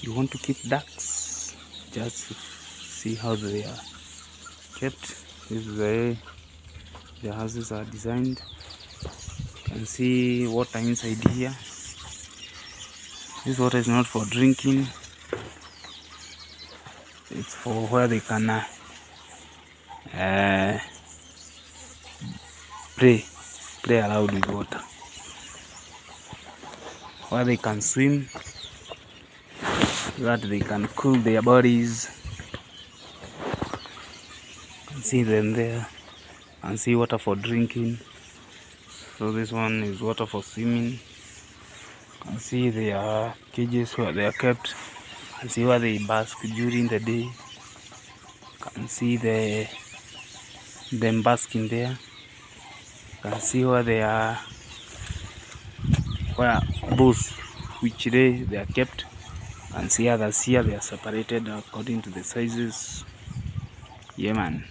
you want to keep ducks, just see how they are kept. This is the way the houses are designed. You can see water inside here. This water is not for drinking, it's for where they can play around with water, where they can swim, that they can cool their bodies. You can see them there, and see water for drinking. So this one is water for swimming. You can see their cages where they are kept, and see where they bask during the day. You can see them basking there. You can see where they are, where both which day they are kept, and see others here, they are separated according to the sizes. Yeah, man.